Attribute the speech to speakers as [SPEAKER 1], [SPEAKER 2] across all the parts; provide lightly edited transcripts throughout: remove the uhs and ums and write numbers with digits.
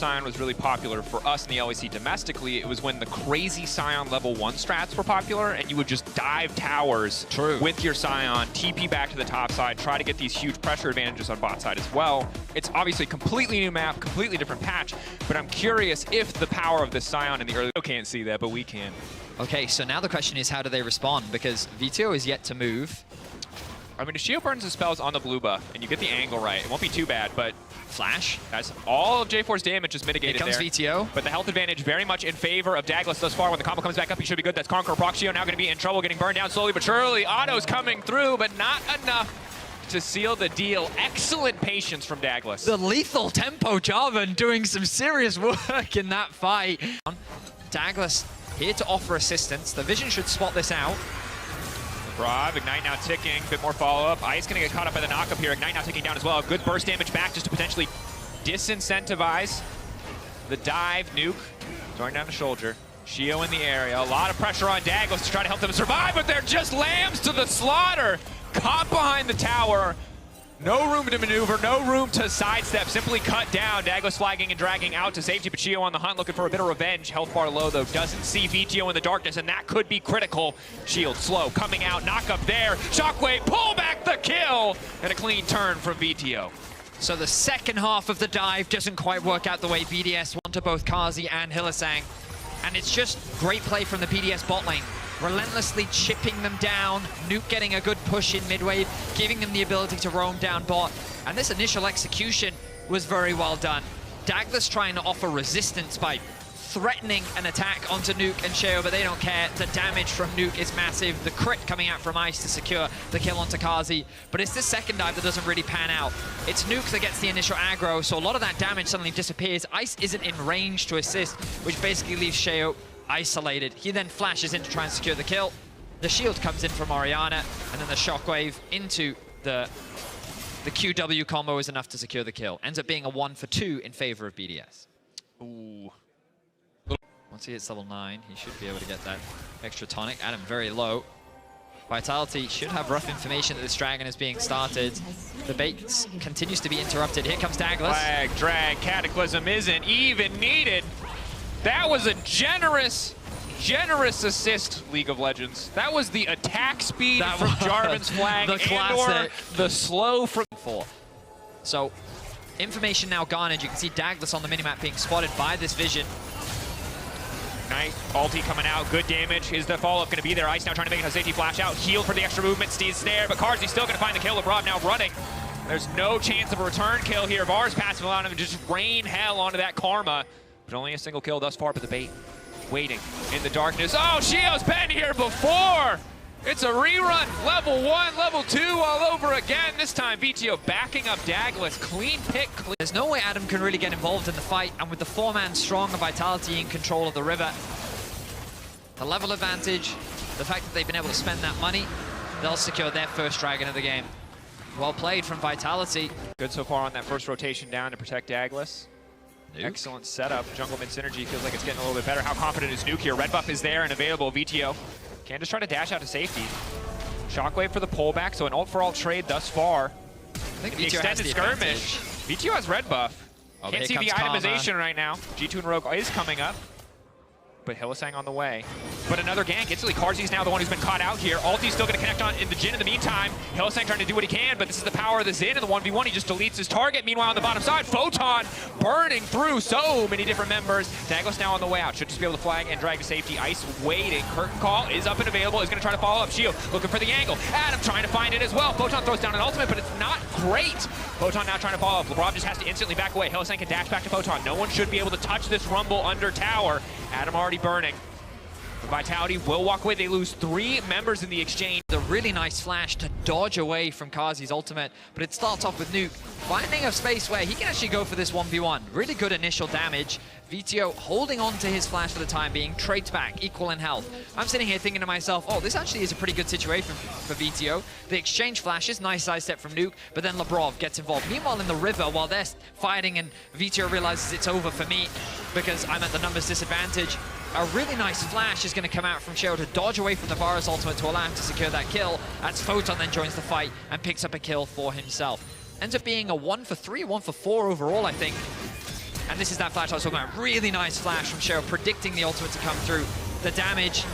[SPEAKER 1] Scion was really popular for us in the LEC domestically. It was when the crazy Scion level 1 strats were popular, and you would just dive towers with your Scion, TP back to the top side, try to get these huge pressure advantages on bot side as well. It's obviously a completely new map, completely different patch, but I'm curious if the power of this Scion in the early... can't see that, but we can.
[SPEAKER 2] Okay, so now the question is, how do they respond? Because VTO is yet to move.
[SPEAKER 1] I mean, if Shio burns his spells on the blue buff, and you get the angle right, it won't be too bad, but...
[SPEAKER 2] Flash.
[SPEAKER 1] That's all of J4's damage is mitigated there.
[SPEAKER 2] Here comes VTO.
[SPEAKER 1] But the health advantage very much in favor of Douglas thus far. When the combo comes back up, he should be good. That's Conqueror Proc. Shio now going to be in trouble, getting burned down slowly but surely. Otto's coming through, but not enough to seal the deal. Excellent patience from Douglas.
[SPEAKER 2] The lethal tempo Jarvan doing some serious work in that fight. Douglas here to offer assistance. The Vision should spot this out.
[SPEAKER 1] Brav, Ignite now ticking, bit more follow-up. Ice gonna get caught up by the knock-up here. Ignite now ticking down as well. Good burst damage back just to potentially disincentivize the dive. Nuke throwing down the shoulder. Shio in the area. A lot of pressure on Douglas to try to help them survive, but they're just lambs to the slaughter. Caught behind the tower. No room to maneuver, no room to sidestep, simply cut down. Douglas flagging and dragging out to safety, but Shio on the hunt looking for a bit of revenge. Health bar low though, doesn't see VTO in the darkness, and that could be critical. Shield slow, coming out, knock up there. Shockwave, pull back the kill, and a clean turn from VTO.
[SPEAKER 2] So the second half of the dive doesn't quite work out the way BDS want to both Kazi and Hylissang. And it's just great play from the BDS bot lane. Relentlessly chipping them down, Nuke getting a good push in mid-wave, giving them the ability to roam down bot. And this initial execution was very well done. Douglas trying to offer resistance by threatening an attack onto Nuke and Sheo, but they don't care. The damage from Nuke is massive. The crit coming out from Ice to secure the kill onto Kazi. But it's this second dive that doesn't really pan out. It's Nuke that gets the initial aggro, so a lot of that damage suddenly disappears. Ice isn't in range to assist, which basically leaves Sheo isolated. He then flashes in to try and secure the kill. The shield comes in from Orianna, and then the shockwave into the QW combo is enough to secure the kill. Ends up being a 1-for-2 in favor of BDS.
[SPEAKER 1] Ooh.
[SPEAKER 2] Once he hits level 9, he should be able to get that extra tonic. Adam very low. Vitality should have rough information that this dragon is being started. The bait continues to be interrupted. Here comes Douglas.
[SPEAKER 1] Flag, drag, Cataclysm isn't even needed. That was a generous assist, League of Legends. That was the attack speed from Jarvan's flag,
[SPEAKER 2] the classic.
[SPEAKER 1] The slow from...
[SPEAKER 2] So, information now garnered. You can see Douglas on the minimap being spotted by this Vision.
[SPEAKER 1] Ignite, ulti coming out, good damage. Is the follow-up going to be there? Ice now trying to make it a safety flash out. Heal for the extra movement, Steve's snare, but Karzi's still going to find the kill. LeBron now running. There's no chance of a return kill here. Var's passive allowing him to just rain hell onto that Karma. But only a single kill thus far, but the bait waiting in the darkness. Oh, Shio's been here before! It's a rerun, level 1, level 2, all over again. This time, VTO backing up Douglas. Clean pick.
[SPEAKER 2] There's no way Adam can really get involved in the fight, and with the 4-man strong and Vitality in control of the river, the level advantage, the fact that they've been able to spend that money, they'll secure their first dragon of the game. Well played from Vitality.
[SPEAKER 1] Good so far on that first rotation down to protect Douglas. Nuke. Excellent setup. Jungle mid synergy feels like it's getting a little bit better. How confident is Nuke here? Red buff is there and available. VTO can just try to dash out to safety. Shockwave for the pullback, so an ult-for-ult trade thus far.
[SPEAKER 2] I think
[SPEAKER 1] the extended skirmish. VTO has red buff. Can't see the itemization right now. G2 and Rogue is coming up, but Hylissang on the way. But another gank. Instantly, Karzi's now the one who's been caught out here. Ulti's still going to connect on in the Jhin in the meantime. Hylissang trying to do what he can, but this is the power of the Xin in the 1v1. He just deletes his target. Meanwhile, on the bottom side, Photon burning through so many different members. Douglas now on the way out. Should just be able to flag and drag to safety. Ice waiting. Curtain call is up and available. Is going to try to follow up. Shio looking for the angle. Adam trying to find it as well. Photon throws down an ultimate, but it's not great. Photon now trying to follow up. LeBron just has to instantly back away. Hylissang can dash back to Photon. No one should be able to touch this Rumble under tower. Adam already burning. Vitality will walk away. They lose 3 members in the exchange.
[SPEAKER 2] The really nice flash to dodge away from Kazi's ultimate, but it starts off with Nuke finding a space where he can actually go for this 1v1. Really good initial damage. VTO holding on to his flash for the time being, trades back, equal in health. I'm sitting here thinking to myself, oh, this actually is a pretty good situation for VTO. They exchange flashes, nice sidestep from Nuke, but then Labrov gets involved. Meanwhile, in the river, while they're fighting and VTO realizes it's over for me because I'm at the numbers disadvantage, a really nice flash is going to come out from Sheo to dodge away from the Varus ultimate to allow him to secure that kill, as Photon then joins the fight and picks up a kill for himself. Ends up being a 1-for-3, 1-for-4 overall, I think. And this is that flash I was talking about. Really nice flash from Cheryl, predicting the ultimate to come through. The damage,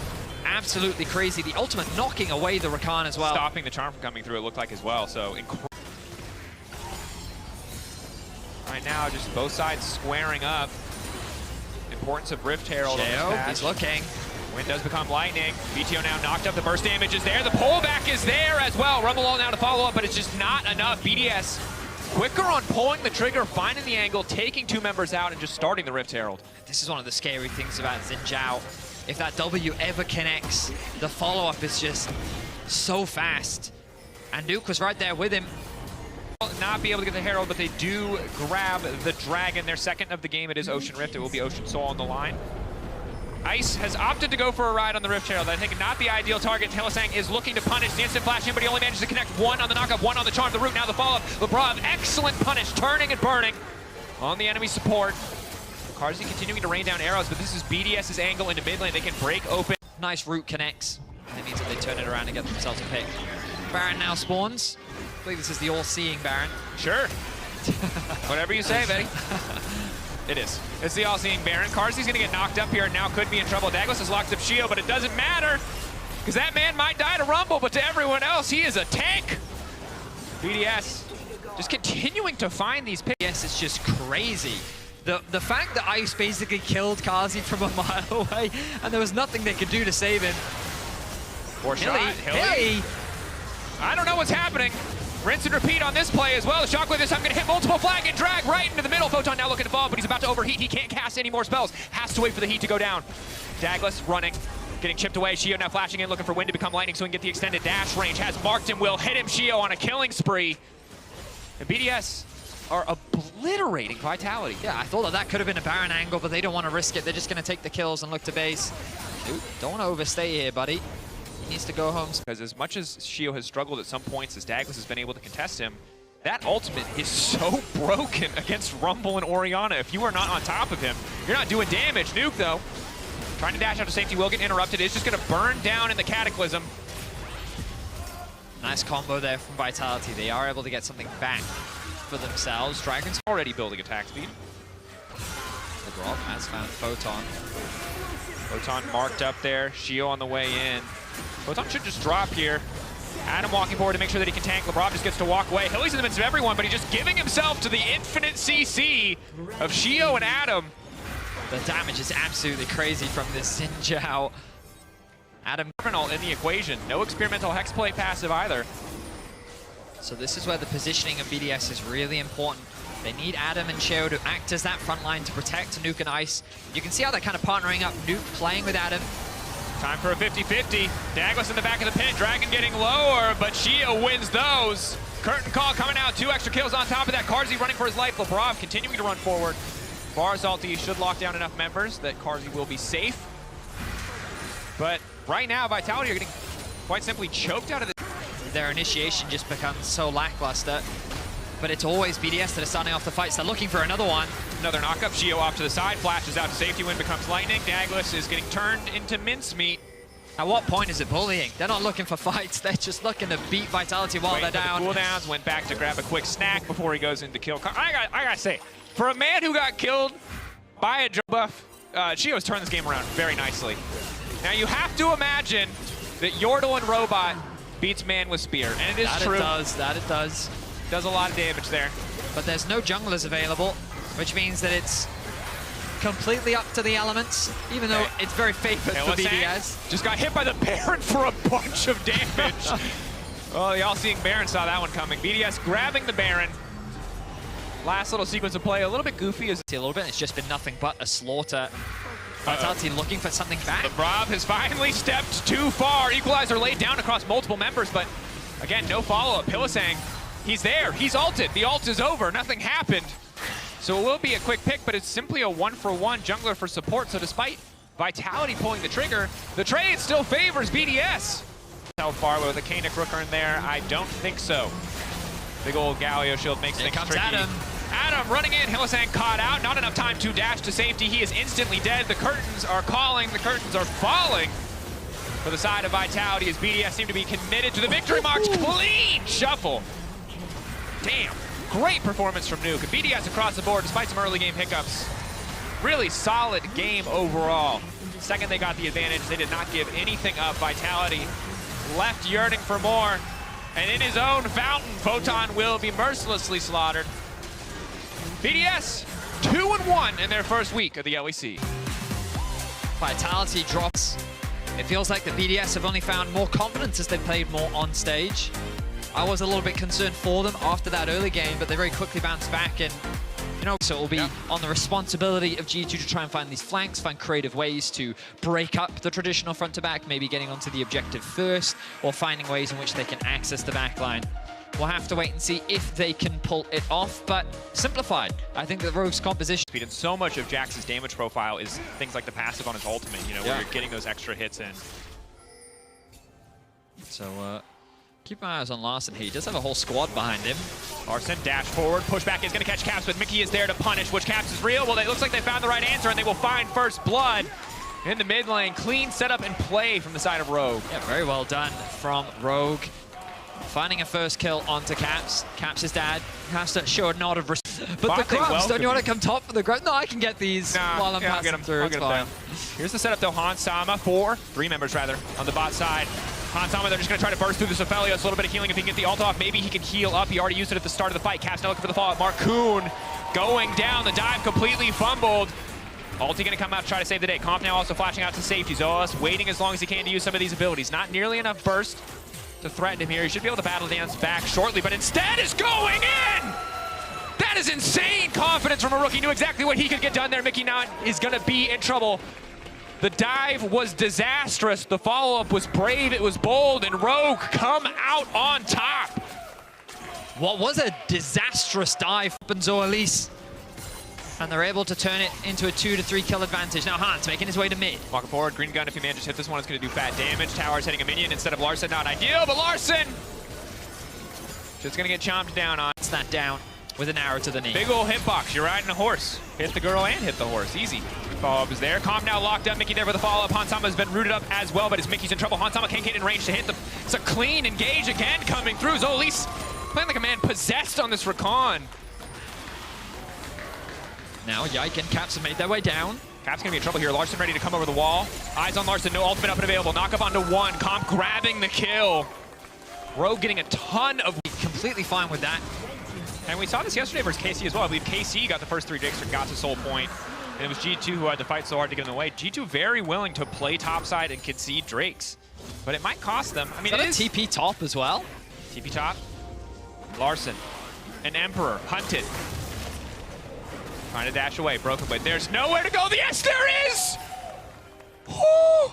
[SPEAKER 2] absolutely crazy. The ultimate knocking away the Rakan as well.
[SPEAKER 1] Stopping the charm from coming through, it looked like as well. So right now, just both sides squaring up. Importance of Rift Herald.
[SPEAKER 2] He's looking.
[SPEAKER 1] Wind does become lightning. BTO now knocked up. The burst damage is there. The pullback is there as well. Rumble all now to follow up, but it's just not enough. BDS quicker on pulling the trigger, finding the angle, taking 2 members out, and just starting the Rift Herald.
[SPEAKER 2] This is one of the scary things about Xin Zhao. If that W ever connects, the follow-up is just so fast. And Nuke was right there with him.
[SPEAKER 1] Not be able to get the Herald, but they do grab the Dragon. Their second of the game, it is Ocean Rift. It will be Ocean Soul on the line. Ice has opted to go for a ride on the Rift Herald. I think not the ideal target. Hylissang is looking to punish the instant flash in, but he only manages to connect 1 on the knockup, 1 on the charm. The root, now the follow-up. LeBron, excellent punish, turning and burning on the enemy support. Carzzy continuing to rain down arrows, but this is BDS's angle into mid lane. They can break open.
[SPEAKER 2] Nice root connects. And it means that they turn it around and get themselves a pick. Baron now spawns. I believe this is the all-seeing Baron.
[SPEAKER 1] Sure. Whatever you say, Betty. It is. It's the all-seeing Baron. Carzzy's going to get knocked up here and now could be in trouble. Douglas has locked up Shio, but it doesn't matter because that man might die to Rumble, but to everyone else, he is a tank. BDS just continuing to find these picks.
[SPEAKER 2] Yes, it's just crazy. The fact that Ice basically killed Carzzy from a mile away and there was nothing they could do to save him.
[SPEAKER 1] Or
[SPEAKER 2] Hilly.
[SPEAKER 1] I don't know what's happening. Rinse and repeat on this play as well. The Shockwave this time going to hit multiple flag and drag right into the middle. Photon now looking to fall, but he's about to overheat. He can't cast any more spells. Has to wait for the heat to go down. Douglas running, getting chipped away. Shio now flashing in, looking for Wind to become lightning so he can get the extended dash range. Has marked him, will hit him. Shio on a killing spree. And BDS are obliterating Vitality.
[SPEAKER 2] Yeah, I thought that could have been a Baron angle, but they don't want to risk it. They're just going to take the kills and look to base. Dude, don't want to overstay here, buddy. He needs to go home.
[SPEAKER 1] Because as much as Shio has struggled at some points, as Douglas has been able to contest him, that ultimate is so broken against Rumble and Orianna. If you are not on top of him, you're not doing damage. Nuke, though, trying to dash out to safety, will get interrupted. It's just going to burn down in the Cataclysm.
[SPEAKER 2] Nice combo there from Vitality. They are able to get something back for themselves. Dragon's
[SPEAKER 1] already building attack speed.
[SPEAKER 2] LeBron has found Photon.
[SPEAKER 1] Photon marked up there. Shio on the way in. Photon should just drop here. Adam walking forward to make sure that he can tank. LeBron just gets to walk away. Hilly's in the midst of everyone, but he's just giving himself to the infinite CC of Shio and Adam.
[SPEAKER 2] The damage is absolutely crazy from this Xin Zhao.
[SPEAKER 1] Adam in the equation. No experimental hexplate passive either.
[SPEAKER 2] So this is where the positioning of BDS is really important. They need Adam and Shio to act as that front line to protect Nuke and Ice. You can see how they're kind of partnering up. Nuke playing with Adam.
[SPEAKER 1] Time for a 50-50. Douglas in the back of the pit. Dragon getting lower, but Shio wins those. Curtain call coming out. 2 extra kills on top of that. Carzzy running for his life. Lebrov continuing to run forward. Bar's ulti should lock down enough members that Carzzy will be safe. But right now, Vitality are getting quite simply choked out of this.
[SPEAKER 2] Their initiation just becomes so lackluster. But it's always BDS that are starting off the fights. They're looking for another one.
[SPEAKER 1] Another knockup. Shio off to the side, flashes out to safety. Wind becomes lightning. Douglas is getting turned into mincemeat.
[SPEAKER 2] At what point is it bullying? They're not looking for fights. They're just looking to beat Vitality while they're down.
[SPEAKER 1] Cooldowns, went back to grab a quick snack before he goes into kill. I gotta say, for a man who got killed by a buff, Shio's turned this game around very nicely. Now you have to imagine that Yordle and Robot beats man with spear, and it is true.
[SPEAKER 2] That it does.
[SPEAKER 1] Does a lot of damage there.
[SPEAKER 2] But there's no junglers available, which means that it's completely up to the elements, even though it's very favored for BDS.
[SPEAKER 1] Just got hit by the Baron for a bunch of damage. Oh, the all-seeing Baron saw that one coming. BDS grabbing the Baron. Last little sequence of play, a little bit goofy. A
[SPEAKER 2] little bit, it's just been nothing but a slaughter. Vitality looking for something back.
[SPEAKER 1] Lebrov has finally stepped too far. Equalizer laid down across multiple members, but again, no follow-up. Hylissang, he's there. He's ulted. The ult is over. Nothing happened. So it will be a quick pick, but it's simply a 1-for-1 jungler for support. So despite Vitality pulling the trigger, the trade still favors BDS. How far with a Kanik Rooker in there? I don't think so. Big old Galio shield makes things tricky.
[SPEAKER 2] Adam.
[SPEAKER 1] Adam running in, Hylissang caught out. Not enough time to dash to safety. He is instantly dead. The curtains are calling. The curtains are falling for the side of Vitality as BDS seem to be committed to the victory march. Clean shuffle. Damn. Great performance from Nuke. BDS across the board, despite some early game hiccups. Really solid game overall. Second they got the advantage, they did not give anything up. Vitality left yearning for more. And in his own fountain, Photon will be mercilessly slaughtered. BDS 2-1 in their first week of the LEC.
[SPEAKER 2] Vitality drops. It feels like the BDS have only found more confidence as they played more on stage. I was a little bit concerned for them after that early game, but they very quickly bounced back, and you know, so it will be on the responsibility of G2 to try and find these flanks, find creative ways to break up the traditional front to back, maybe getting onto the objective first, or finding ways in which they can access the backline. We'll have to wait and see if they can pull it off, but simplified. I think that Rogue's composition...
[SPEAKER 1] And so much of Jax's damage profile is things like the passive on his ultimate, you know, where you're getting those extra hits in.
[SPEAKER 2] So, keep my eyes on Larson here. He does have a whole squad behind him.
[SPEAKER 1] Larson dash forward, pushback is going to catch Caps, but Mickey is there to punish. Which Caps is real? Well, it looks like they found the right answer, and they will find first blood in the mid lane. Clean setup and play from the side of Rogue.
[SPEAKER 2] Yeah, very well done from Rogue. Finding a first kill onto Caps. Caps' dad has to show a nod of respect. But the grubs, don't you want to come top for the grubs? No, I can get these while I'm passing through. It's fine.
[SPEAKER 1] Here's the setup though. Hansama, three members rather, on the bot side. Hansama, they're just going to try to burst through the Sophelios. A little bit of healing if he can get the ult off. Maybe he can heal up. He already used it at the start of the fight. Caps now looking for the fallout. Marcoon going down. The dive completely fumbled. Ulti going to come out to try to save the day. Comp now also flashing out to safety. Zoas waiting as long as he can to use some of these abilities. Not nearly enough burst to threaten him here. He should be able to battle dance back shortly, but instead is going in! That is insane confidence from a rookie. Knew exactly what he could get done there. Mickey Knott is going to be in trouble. The dive was disastrous. The follow-up was brave. It was bold, and Rogue come out on top.
[SPEAKER 2] What was a disastrous dive from Zoalise. And they're able to turn it into a 2 to 3 kill advantage. Now Hans making his way to mid.
[SPEAKER 1] Walking forward, green gun, if he manages to hit this one, it's going to do fat damage. Tower's hitting a minion instead of Larson. Not ideal, but Larson just going to get chomped down on.
[SPEAKER 2] It's that down with an arrow to the knee.
[SPEAKER 1] Big ol' hitbox. You're riding a horse. Hit the girl and hit the horse. Easy. Follow-up is there. Calm now locked up. Mickey there for the follow-up. Hansama's been rooted up as well, but as Mickey's in trouble, Hansama can't get in range to hit them. It's a clean engage again coming through. Zolis playing like a man possessed on this recon.
[SPEAKER 2] Now Yike and Caps have made their way down.
[SPEAKER 1] Caps gonna be in trouble here. Larson ready to come over the wall. Eyes on Larson, no ultimate up and available. Knock up onto one. Comp grabbing the kill. Rogue getting a ton of...
[SPEAKER 2] Completely fine with that.
[SPEAKER 1] And we saw this yesterday versus KC as well. I believe KC got the first 3 Drakes or got to soul point. And it was G2 who had to fight so hard to get in the way. G2 very willing to play topside and concede Drakes. But it might cost them. I mean,
[SPEAKER 2] it is TP top as well.
[SPEAKER 1] TP top. Larson. An Emperor. Hunted. Trying to dash away, broken blade. There's nowhere to go. Yes, there is! Woo!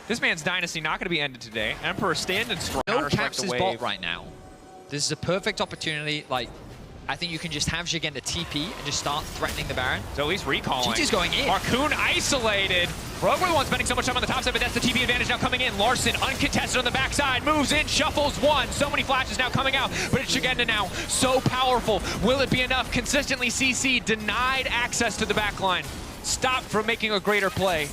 [SPEAKER 1] This man's dynasty not going to be ended today. Emperor standing strong.
[SPEAKER 2] No Caps is bot right now. This is a perfect opportunity. Like, I think you can just have Jigenda TP and just start threatening the Baron.
[SPEAKER 1] So at least recalling.
[SPEAKER 2] GT's going in.
[SPEAKER 1] Marcoon isolated. Rogue were the one spending so much time on the top side, but that's the TP advantage now coming in. Larson uncontested on the backside, moves in, shuffles one. So many flashes now coming out, but it's Jigenda now. So powerful. Will it be enough? Consistently CC denied access to the backline. Stopped from making a greater play.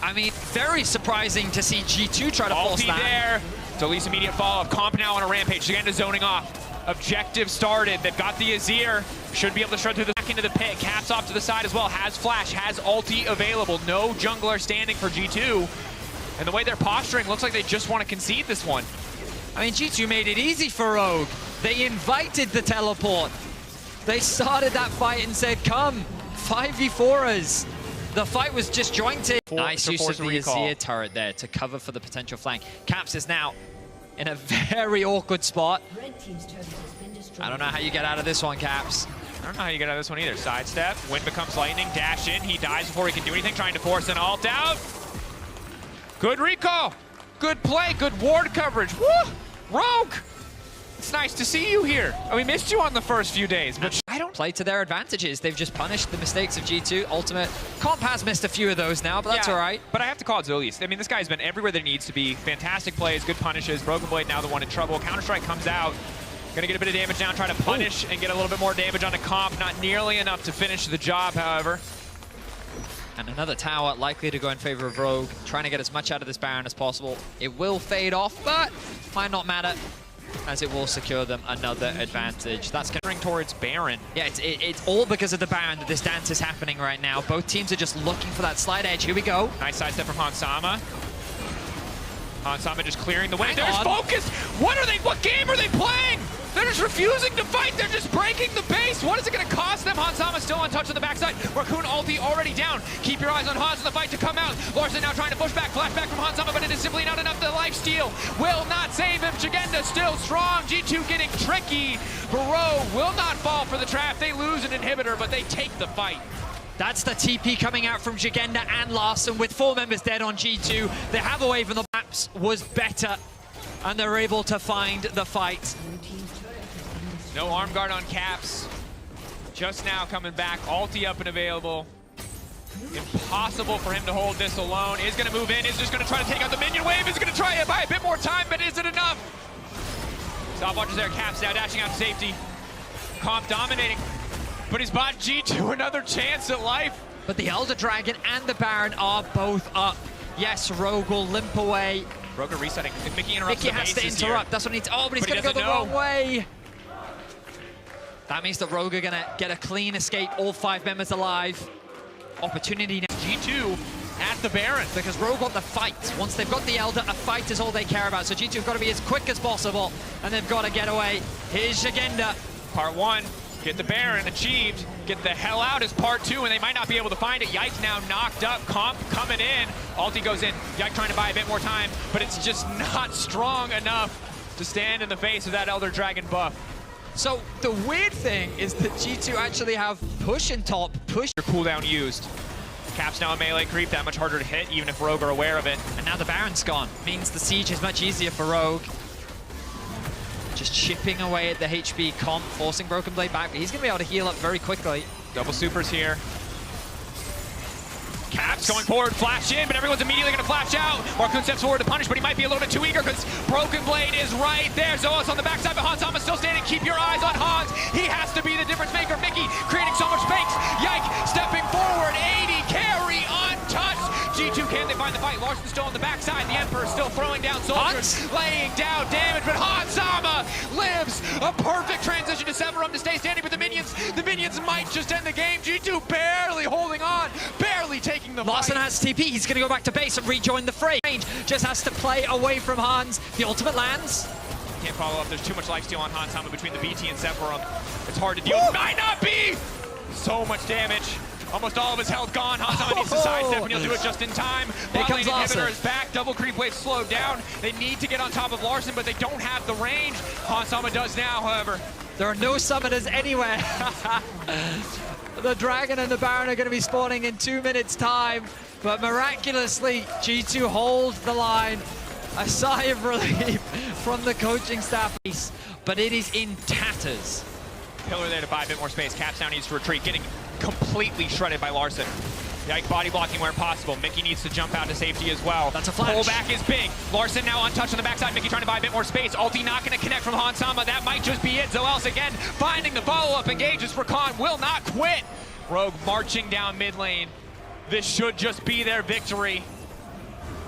[SPEAKER 2] I mean, very surprising to see G2 try to force that.
[SPEAKER 1] There. So at least immediate follow-up. Comp now on a rampage. Jigenda zoning off. Objective started. They've got the Azir. Should be able to shred through the back into the pit. Caps off to the side as well. Has flash, has ulti available. No jungler standing for G2. And the way they're posturing, looks like they just want to concede this one.
[SPEAKER 2] I mean, G2 made it easy for Rogue. They invited the teleport. They started that fight and said, come, 5v4 us. The fight was disjointed. Nice use of the Azir turret there to cover for the potential flank. Caps is now in a very awkward spot. I don't know how you get out of this one, Caps.
[SPEAKER 1] I don't know how you get out of this one either. Sidestep, wind becomes lightning, dash in, he dies before he can do anything, trying to force an ult out. Good recall, good play, good ward coverage. Woo! Rogue! It's nice to see you here. We missed you on the first few days, but I don't
[SPEAKER 2] play to their advantages. They've just punished the mistakes of G2. Ultimate. Comp has missed a few of those now, but that's all right.
[SPEAKER 1] But I have to call it Zolis. I mean, this guy's been everywhere that he needs to be. Fantastic plays, good punishes. Broken Blade now the one in trouble. Counter-Strike comes out. Gonna get a bit of damage now, try to punish and get a little bit more damage onto Comp. Not nearly enough to finish the job, however.
[SPEAKER 2] And another tower likely to go in favor of Rogue, trying to get as much out of this Baron as possible. It will fade off, but might not matter. as it will secure them another advantage. That's
[SPEAKER 1] Entering towards Baron.
[SPEAKER 2] yeah, it's all because of the Baron that this dance is happening right now. Both teams are just looking for that slight edge. Here we go.
[SPEAKER 1] Nice sidestep from Hansama. Hansama just clearing the way.
[SPEAKER 2] Hang
[SPEAKER 1] There's
[SPEAKER 2] on.
[SPEAKER 1] focus. What game are they playing? They're just refusing to fight. They're just breaking the base. What is it going to cost them? Hansama still untouched on the backside. Raccoon ulti already down. Keep your eyes on Hans in the fight to come out. Larson now trying to push back. Flashback from Hansama, but it is simply not enough. The lifesteal will not save him. Jagenda still strong. G2 getting tricky. Barrow will not fall for the trap. They lose an inhibitor, but they take the fight.
[SPEAKER 2] That's the TP coming out from Jagenda and Larson with 4 members dead on G2. They have a wave and the maps was better, and they're able to find the fight.
[SPEAKER 1] No arm guard on Caps. Just now coming back. Ulti up and available. Impossible for him to hold this alone. Is going to move in. Is just going to try to take out the minion wave. Is going to try to buy a bit more time, but is it enough? Stopwatch there. Caps now dashing out to safety. Comp dominating. But he's bought G2 another chance at life.
[SPEAKER 2] But the Elder Dragon and the Baron are both up. Yes, Rogue will limp away.
[SPEAKER 1] Rogue resetting. If Mickey interrupts
[SPEAKER 2] Mickey
[SPEAKER 1] the
[SPEAKER 2] has to
[SPEAKER 1] bases
[SPEAKER 2] interrupt.
[SPEAKER 1] here.
[SPEAKER 2] That's what he needs. Oh, but he's
[SPEAKER 1] But he
[SPEAKER 2] going to go the
[SPEAKER 1] doesn't
[SPEAKER 2] wrong
[SPEAKER 1] know.
[SPEAKER 2] way. That means that Rogue are going to get a clean escape. All 5 members alive. Opportunity now.
[SPEAKER 1] G2 at the Baron.
[SPEAKER 2] Because Rogue want the fight. Once they've got the Elder, a fight is all they care about. So G2 have got to be as quick as possible. And they've got to get away. Here's Jagenda.
[SPEAKER 1] Part 1. Get the Baron achieved. Get the hell out is part 2, and they might not be able to find it. Yike now knocked up. Comp coming in. Ulti goes in. Yike trying to buy a bit more time, but it's just not strong enough to stand in the face of that Elder Dragon buff.
[SPEAKER 2] So the weird thing is that G2 actually have push and top, push.
[SPEAKER 1] Your cooldown used. Caps now a melee creep, that much harder to hit, even if Rogue are aware of it.
[SPEAKER 2] And now the Baron's gone. Means the siege is much easier for Rogue. Just chipping away at the HP comp, forcing Broken Blade back, but he's going to be able to heal up very quickly.
[SPEAKER 1] Double supers here. Caps going forward, flash in, but everyone's immediately going to flash out. Raccoon steps forward to punish, but he might be a little bit too eager because Broken Blade is right there. Zoas on the backside, but Hansama still standing. Keep your eyes on Hans. He has to be the difference maker. Mickey creating so much space. Yike stepping forward, 80 carry untouched. G2, can they find the fight? Larson still on the backside. The Emperor still throwing down soldiers, laying down damage, but Hansama lives. A perfect transition to Severum to stay standing with the minions might just end the game. G2 barely holding on, barely taking the
[SPEAKER 2] Larson
[SPEAKER 1] fight.
[SPEAKER 2] has TP, he's going to go back to base and rejoin the fray. Just has to play away from Hans. The ultimate lands.
[SPEAKER 1] Can't follow up, there's too much lifesteal on Hansama between the BT and Severum. It's hard to deal with. Might not be! So much damage. Almost all of his health gone. Hansama needs to sidestep, and he'll do it just in time.
[SPEAKER 2] Here
[SPEAKER 1] Bot lane
[SPEAKER 2] comes Larson.
[SPEAKER 1] inhibitor is back. Double creep wave slowed down. They need to get on top of Larson, but they don't have the range. Hansama does now, however.
[SPEAKER 2] There are no summoners anywhere. The Dragon and the Baron are going to be spawning in 2 minutes' time, but miraculously, G2 hold the line. A sigh of relief from the coaching staff, but it is in tatters.
[SPEAKER 1] Pillar there to buy a bit more space. Caps now needs to retreat, getting completely shredded by Larson. Yike body blocking where possible. Mickey needs to jump out to safety as well.
[SPEAKER 2] That's a flash.
[SPEAKER 1] Pullback is big. Larson now untouched on the backside. Mickey trying to buy a bit more space. Ulti not going to connect from Hansama. That might just be it. Zoels again finding the follow-up engages for Khan. Will not quit. Rogue marching down mid lane. This should just be their victory.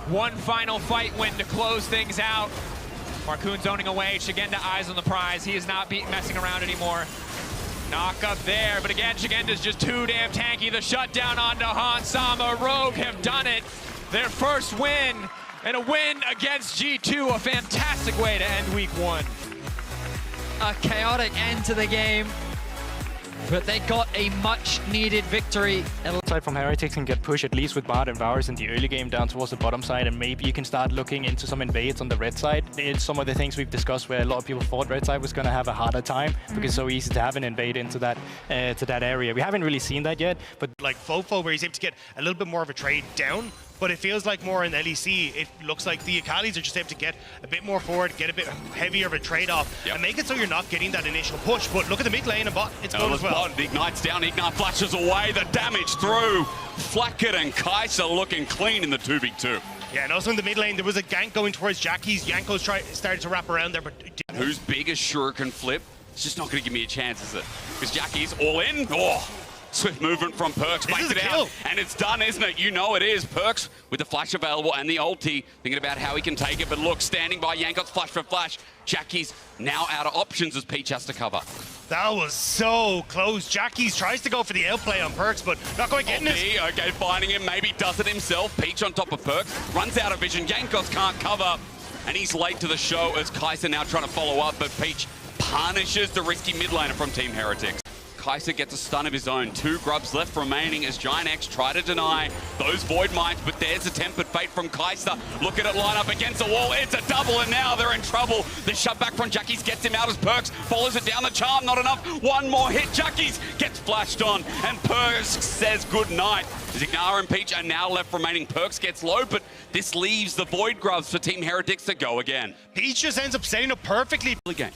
[SPEAKER 1] One final fight win to close things out. Marcoon zoning away. Shigenda eyes on the prize. He is not messing around anymore. Knock up there, but again, Shigenda's just too damn tanky. The shutdown onto Hansama. Rogue have done it. Their first win, and a win against G2. A fantastic way to end week 1.
[SPEAKER 2] A chaotic end to the game, but they got a much-needed victory.
[SPEAKER 3] Side from Heretics can get pushed at least with Bard and Varus in the early game down towards the bottom side, and maybe you can start looking into some invades on the red side. It's some of the things we've discussed where a lot of people thought red side was going to have a harder time because it's so easy to have an invade into that area. We haven't really seen that yet, but
[SPEAKER 4] like Fofo, where he's able to get a little bit more of a trade down, but it feels like more in LEC, it looks like the Akalis are just able to get a bit more forward, get a bit heavier of a trade-off, and make it so you're not getting that initial push. But look at the mid lane and bot, it's going as well.
[SPEAKER 5] Bot ignites down, Ignite flashes away, the damage through. Flacket and Kaiser looking clean in the 2v2.
[SPEAKER 4] Yeah, and also in the mid lane, there was a gank going towards Jackie's. Yanko's started to wrap around there, but
[SPEAKER 5] Who's big as Shuriken flip? It's just not going to give me a chance, is it? Because Jackie's all in. Oh, Swift movement from Perks.
[SPEAKER 4] This is
[SPEAKER 5] Makes
[SPEAKER 4] a
[SPEAKER 5] it
[SPEAKER 4] kill.
[SPEAKER 5] out. And it's done, isn't it? You know it is. Perks with the flash available and the ulti. Thinking about how he can take it. But look, standing by Yanko's flash for flash. Jackie's now out of options as Peach has to cover.
[SPEAKER 4] That was so close. Jackie's tries to go for the outplay on Perks, but not quite getting it.
[SPEAKER 5] Okay, finding him. Maybe does it himself. Peach on top of Perks. Runs out of vision. Yankos can't cover. And he's late to the show as Kai'Sa now trying to follow up. But Peach punishes the risky mid laner from Team Heretics. Kai'Sa gets a stun of his own. 2 grubs left remaining as Giant X try to deny those Void Mites, but there's a tempered fate from Kai'Sa. Look at it line up against the wall. It's a double, and now they're in trouble. The shove back from Jackie's gets him out as Perks follows it down the charm. Not enough. One more hit. Jackie's gets flashed on, and Perks says good night. Ignara and Peach are now left remaining. Perks gets low, but this leaves the Void Grubs for Team Heretics to go again.
[SPEAKER 4] Peach just ends up setting up perfectly.
[SPEAKER 5] The game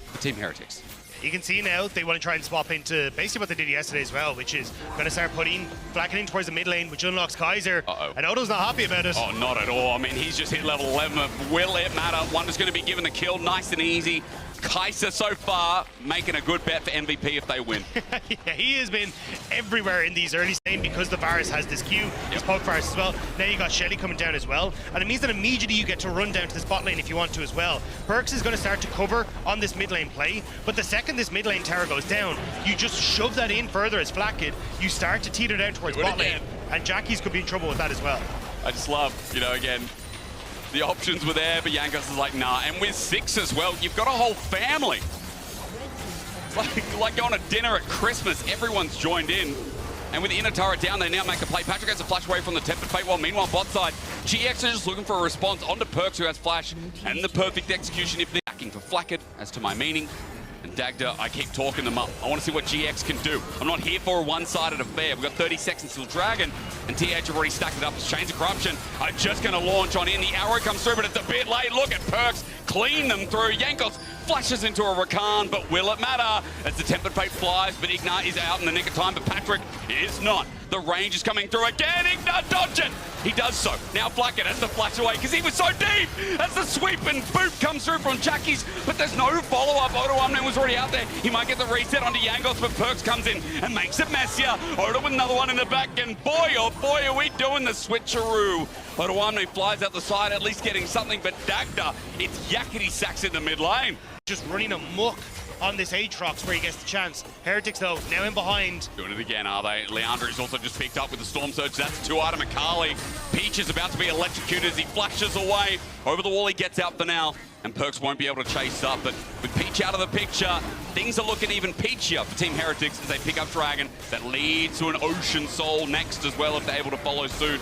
[SPEAKER 5] for Team Heretics.
[SPEAKER 4] You can see now they want to try and swap into basically what they did yesterday as well, which is going to start flacking in towards the mid lane, which unlocks Kaiser. And Odo's not happy about it.
[SPEAKER 5] Oh, not at all. I mean, he's just hit level 11. Will it matter? Wonder's going to be given the kill. Nice and easy. Kai'Sa so far making a good bet for MVP if they win.
[SPEAKER 4] Yeah, he has been everywhere in these early stages because the Varus has this Q, this poke Varus as well. Now you got Shelly coming down as well, and it means that immediately you get to run down to this bot lane if you want to as well. Perks is going to start to cover on this mid lane play, but the second this mid lane tower goes down, you just shove that in further as Flakked. You start to teeter down towards bot lane, and Jackie's could be in trouble with that as well.
[SPEAKER 5] I just love, again, the options were there, but Yankos is like, nah. And with 6 as well, you've got a whole family. It's like going to dinner at Christmas. Everyone's joined in. And with the inner turret down, they now make a play. Patrick has a flash away from the tempered fate, while meanwhile, bot side, GX is just looking for a response onto Perks, who has flash, and the perfect execution if they're backing for Flakked, as to my meaning. And Dagda, I keep talking them up. I want to see what GX can do. I'm not here for a one-sided affair. We've got 30 seconds till Dragon, and TH have already stacked it up as Chains of Corruption are just going to launch on in. The arrow comes through, but it's a bit late. Look at Perks clean them through. Yankos flashes into a Rakan, but will it matter? As the tempered fate flies, but Igna is out in the nick of time, but Patrick is not. The range is coming through again. Igna dodge it. He does so. Now Flakked has to flash away because he was so deep. As the sweep and boot comes through from Jackie's, but there's no follow-up. Odo Amnen was already out there. He might get the reset onto Yankos, but Perks comes in and makes it messier. Odo with another one in the back, and boy, oh boy, are we doing the switcheroo. Odo Amnen flies out the side, at least getting something, but Dagda, it's yakety sacks in the mid lane.
[SPEAKER 4] Just running amok on this Aatrox where he gets the chance. Heretics, though, now in behind.
[SPEAKER 5] Doing it again, are they? Leandro is also just picked up with the Storm Surge. That's 2-item Akali. Peach is about to be electrocuted as he flashes away. Over the wall, he gets out for now. And Perks won't be able to chase up. But with Peach out of the picture, things are looking even peachier for Team Heretics as they pick up Dragon. That leads to an Ocean Soul next as well if they're able to follow suit.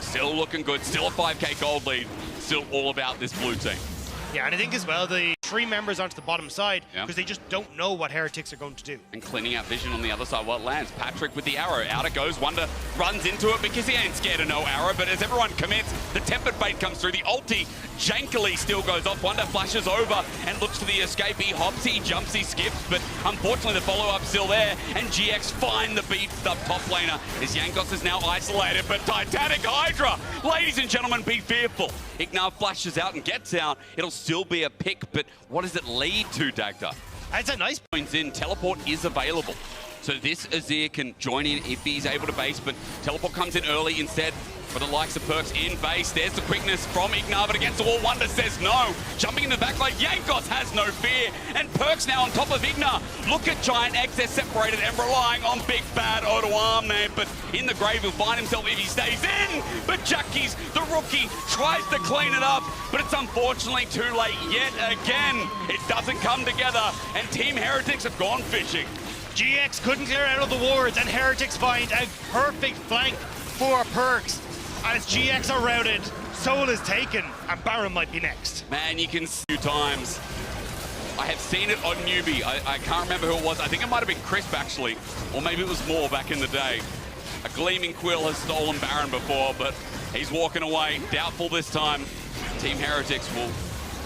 [SPEAKER 5] Still looking good. Still a 5k gold lead. Still all about this blue team.
[SPEAKER 4] Yeah, and I think as well, the 3 members onto the bottom side because they just don't know what Heretics are going to do.
[SPEAKER 5] And cleaning out vision on the other side, what lands? Patrick with the arrow. Out it goes. Wonder runs into it because he ain't scared of no arrow, but as everyone commits, the tempered bait comes through. The ulti jankily still goes off. Wonder flashes over and looks for the escape. He hops, he jumps, he skips, but unfortunately the follow-up's still there, and GX find the beat up top laner as Yankos is now isolated, but Titanic Hydra, ladies and gentlemen, be fearful. Ignar flashes out and gets out. It'll still be a pick, but what does it lead to, Dagda?
[SPEAKER 4] That's a nice
[SPEAKER 5] points in. Teleport is available. So this Azir can join in if he's able to base, but Teleport comes in early instead for the likes of Perks in base. There's the quickness from Ignar, but against the wall, Wonder says no. Jumping in the back line, Yankos has no fear, and Perks now on top of Ignar. Look at Giant X, they're separated and relying on big bad Odo Amnen, but in the grave he'll find himself if he stays in. But Jackie's, the rookie, tries to clean it up, but it's unfortunately too late yet again. It doesn't come together, and Team Heretics have gone fishing.
[SPEAKER 4] GX couldn't clear out of the wards, and Heretics find a perfect flank for Perks. As GX are routed, Soul is taken, and Baron might be next.
[SPEAKER 5] Man, you can see a few times. I have seen it on Newbie. I can't remember who it was. I think it might have been Crisp, actually. Or maybe it was Moore back in the day. A Gleaming Quill has stolen Baron before, but he's walking away. Doubtful this time. Team Heretics will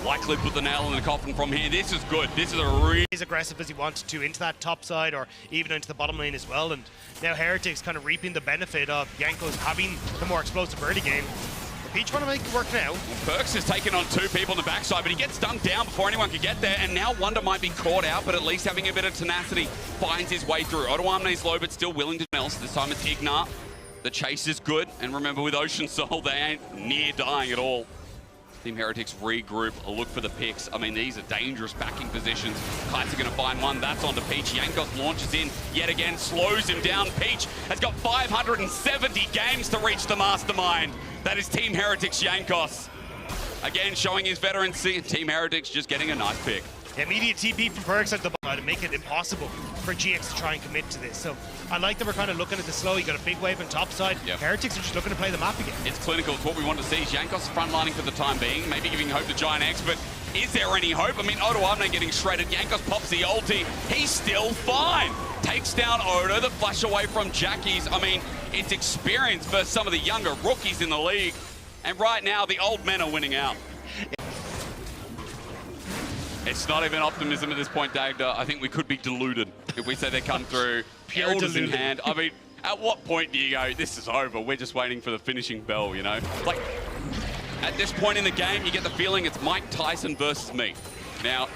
[SPEAKER 5] likely put the nail in the coffin from here. This is good. This is a really
[SPEAKER 4] as aggressive as he wanted to into that top side or even into the bottom lane as well. And now Heretics kind of reaping the benefit of Yankos having the more explosive early game. Peach want to make it work now.
[SPEAKER 5] Perks is taking on 2 people on the backside, but he gets dunked down before anyone can get there, and now Wonder might be caught out, but at least having a bit of tenacity finds his way through. Odoamne's low, but still willing to else. This time it's Ignar. The chase is good, and remember with Ocean Soul, they ain't near dying at all. Team Heretics regroup, a look for the picks. I mean, these are dangerous backing positions. Kites are going to find one. That's onto Peach. Jankos launches in yet again, slows him down. Peach has got 570 games to reach the mastermind. That is Team Heretics Jankos. Again, showing his veterancy. Team Heretics just getting a nice pick.
[SPEAKER 4] Immediate TP from Perks at the bottom to make it impossible for GX to try and commit to this. So I like that we're kind of looking at the slow. You got a big wave on top side.
[SPEAKER 5] Yep.
[SPEAKER 4] Heretics are just looking to play the map again.
[SPEAKER 5] It's clinical. It's what we want to see. Jankos frontlining for the time being, maybe giving hope to Giant X, but is there any hope? I mean, Odoamne getting shredded. Jankos pops the ulti. He's still fine. Takes down Odo. The flash away from Jackie's. I mean, it's experience for some of the younger rookies in the league. And right now, the old men are winning out. It's not even optimism at this point, Dagda. I think we could be deluded if we say they come through,
[SPEAKER 4] Pure
[SPEAKER 5] elders in
[SPEAKER 4] deluded.
[SPEAKER 5] hand. I mean, at what point do you go, this is over, we're just waiting for the finishing bell, you know? Like, at this point in the game, you get the feeling it's Mike Tyson versus me. Now,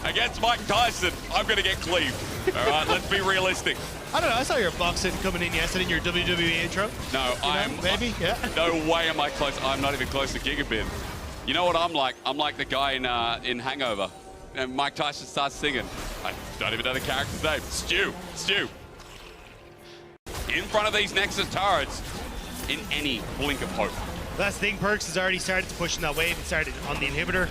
[SPEAKER 5] against Mike Tyson, I'm going to get cleaved. All right, let's be realistic.
[SPEAKER 4] I don't know, I saw your boxing coming in yesterday in your WWE intro.
[SPEAKER 5] No,
[SPEAKER 4] Maybe, yeah.
[SPEAKER 5] No way am I close. I'm not even close to Gigabit. You know what I'm like? I'm like the guy in Hangover. And Mike Tyson starts singing. I don't even know the character's name. Stu. In front of these Nexus turrets in any blink of hope.
[SPEAKER 4] That's the thing, Perks has already started to push in that wave and started on the inhibitor.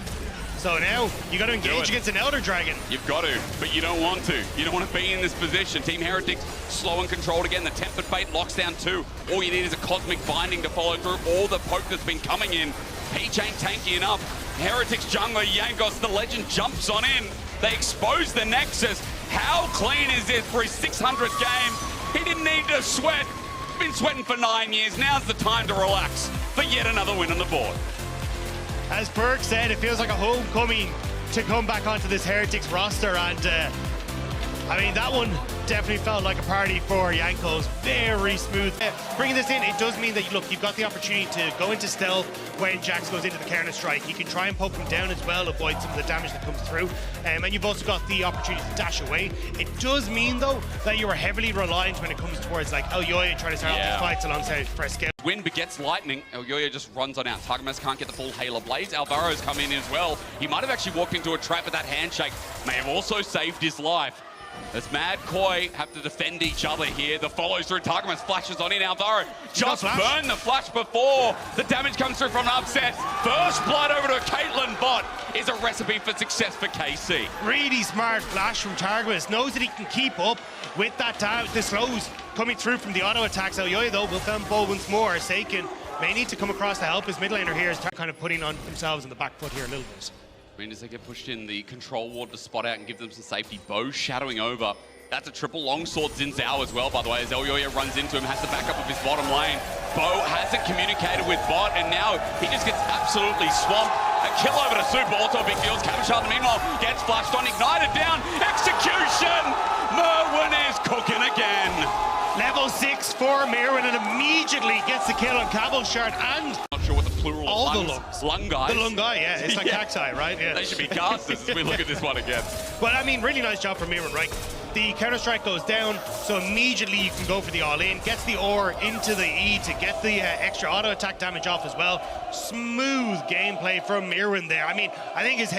[SPEAKER 4] So now, you got to engage against an Elder Dragon.
[SPEAKER 5] You've got to, but you don't want to. You don't want to be in this position. Team Heretics slow and controlled again. The Tempered Fate locks down 2. All you need is a Cosmic Binding to follow through all the poke that's been coming in. Peach ain't tanky enough. Heretics jungler Jankos, the legend, jumps on in. They expose the Nexus. How clean is this for his 600th game? He didn't need to sweat. Been sweating for 9 years. Now's the time to relax for yet another win on the board.
[SPEAKER 4] As Perk said, it feels like a homecoming to come back onto this Heretics roster, and I mean, that one definitely felt like a party for Jankos. Very smooth. Bringing this in, it does mean that, look, you've got the opportunity to go into stealth when Jax goes into the counter-strike. You can try and poke him down as well, avoid some of the damage that comes through. And you've also got the opportunity to dash away. It does mean, though, that you are heavily reliant when it comes towards, like, Elyoya trying to start off these fights alongside Fresco.
[SPEAKER 5] Wind begets lightning. Elyoya just runs on out. Targamas can't get the full Hail of Blaze. Alvaro's come in as well. He might have actually walked into a trap, but that handshake may have also saved his life. As Mad Koi have to defend each other here. The follows through. Targamas flashes on in. Alvaro just burned the flash before. The damage comes through from an upset. First blood over to a Caitlyn bot is a recipe for success for KC.
[SPEAKER 4] Really smart flash from Targamas. Knows that he can keep up with that the slows coming through from the auto attacks. Elyoya, though, will fumble once more. Seiken may need to come across to help his mid laner here. Is kind of putting on themselves on the back foot here a little bit.
[SPEAKER 5] I mean, as they get pushed in, the control ward to spot out and give them some safety. Bo shadowing over. That's a triple longsword Xin Zhao as well, by the way, as Elyoya runs into him, has the backup of his bottom lane. Bo hasn't communicated with bot, and now he just gets absolutely swamped. A kill over to Super, also big deals. Cabochard, meanwhile, gets flashed on, ignited down. Execution! Merwin is cooking again.
[SPEAKER 4] Level 6 for Merwin, and immediately gets the kill on Cabochard and
[SPEAKER 5] Not sure what the plural
[SPEAKER 4] all
[SPEAKER 5] of
[SPEAKER 4] the
[SPEAKER 5] lungs.
[SPEAKER 4] lungs.
[SPEAKER 5] Lung guys.
[SPEAKER 4] The lung guy, yeah. It's like cacti, right? Yeah.
[SPEAKER 5] They should be casters as we look at this one again.
[SPEAKER 4] Well, I mean, really nice job from Merwin, right? The counter-strike goes down, so immediately you can go for the all-in. Gets the ore into the E to get the extra auto-attack damage off as well. Smooth gameplay from Merwin there. I mean, I think his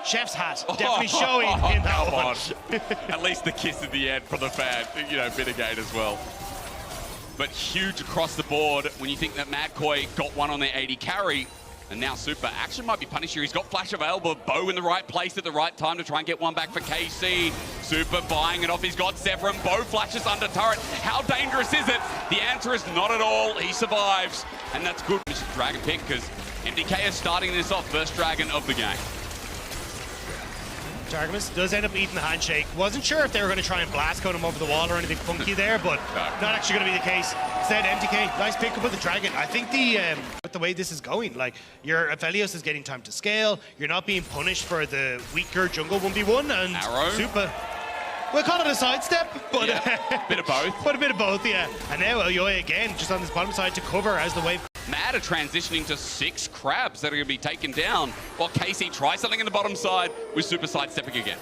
[SPEAKER 4] chef's hat definitely showing in that one.
[SPEAKER 5] At least the kiss at the end from the fan, you know, mitigate as well. But huge across the board when you think that Mad Koi got one on their 80 carry. And now Super action might be punished here. He's got flash available. Bo in the right place at the right time to try and get one back for KC. Super buying it off. He's got Zephyrin. Bo flashes under turret. How dangerous is it? The answer is not at all. He survives. And that's good. Dragon pick because MDK is starting this off. First Dragon of the game.
[SPEAKER 4] Targamas does end up eating the handshake. Wasn't sure if they were going to try and blast code him over the wall or anything funky there, but not actually going to be the case. Instead, MTK, nice pick up with the Dragon. I think with the way this is going, like, your Aphelios is getting time to scale. You're not being punished for the weaker jungle 1v1, and
[SPEAKER 5] Arrow.
[SPEAKER 4] Super. We'll call it a sidestep, but
[SPEAKER 5] bit of both.
[SPEAKER 4] But a bit of both, yeah. And now Elyoya again, just on this bottom side to cover as the wave
[SPEAKER 5] Mad are transitioning to 6 crabs that are going to be taken down, while Casey tries something in the bottom side with Super sidestepping again.